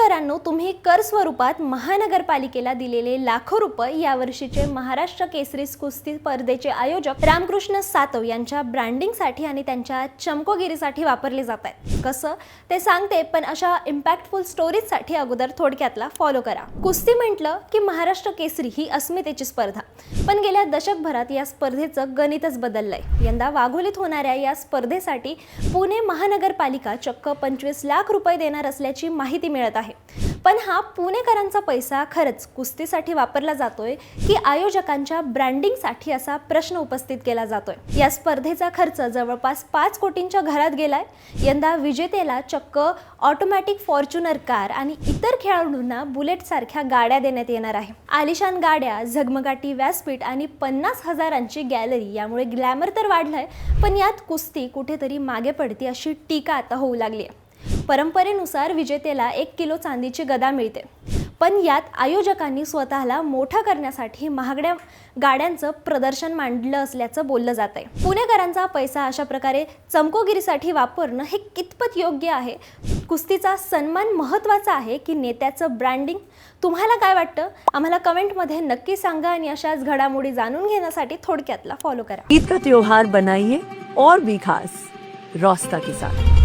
पुणेकरांनो, तुम्ही कर स्वरूपात महानगरपालिकेला दिलेले लाखो रुपये यावर्षीचे महाराष्ट्र केसरी कुस्ती स्पर्धेचे आयोजक रामकृष्ण सातव यांच्या ब्रँडिंगसाठी आणि त्यांच्या चमकोगिरीसाठी वापरले जात आहेत. कसं ते सांगते, पण अशा इम्पॅक्टफुल स्टोरीजसाठी अगोदर थोडक्यातला फॉलो करा. कुस्ती म्हटलं की महाराष्ट्र केसरी ही अस्मितेची स्पर्धा, पण गेल्या दशकभरात या स्पर्धेचं गणितच बदललंय. यंदा वाघोलीत होणाऱ्या या स्पर्धेसाठी पुणे महानगरपालिका चक्क 25 लाख रुपये देणार असल्याची माहिती मिळत आहे. पण हा पुणेकरांचा पैसा खरंच कुस्तीसाठी वापरला जातोय की आयोजकांच्या ब्रँडिंगसाठी, असा प्रश्न उपस्थित केला जातोय. या स्पर्धेचा खर्च जवळपास 5 कोटींच्या घरात गेलाय. यंदा विजेतेला चक्क ऑटोमॅटिक फॉर्च्युनर कार आणि इतर खेळाडूंना बुलेट सारख्या गाड्या देण्यात येणार आहे. आलिशान गाड्या, झगमगाटी व्यासपीठ आणि 50,000ची गॅलरी, यामुळे ग्लॅमर तर वाढलंय, पण यात कुस्ती कुठेतरी मागे पडते अशी टीका आता होऊ लागली आहे. परंपरेनुसार विजेतेला 1 किलो चांदीची गदा मिळते, पण यात आयोजकांनी स्वतःला मोठं करण्यासाठी महागड्या गाड्यांचं प्रदर्शन मांडलं असल्याचं बोललं जात आहे. पुणेकरांचा पैसा अशा प्रकारे चमकोगिरीसाठी वापरणं हे कितपत योग्य आहे? कुस्तीचा सन्मान महत्त्वाचा आहे की नेत्याचं ब्रँडिंग? तुम्हाला काय वाटतं? आम्हाला कमेंटमध्ये नक्की सांगा आणि अशाच घडामोडी जाणून घेण्यासाठी थोडक्यातला फॉलो करा. ईद का त्योहार बनाइए और भी खास रोस्ता के साथ.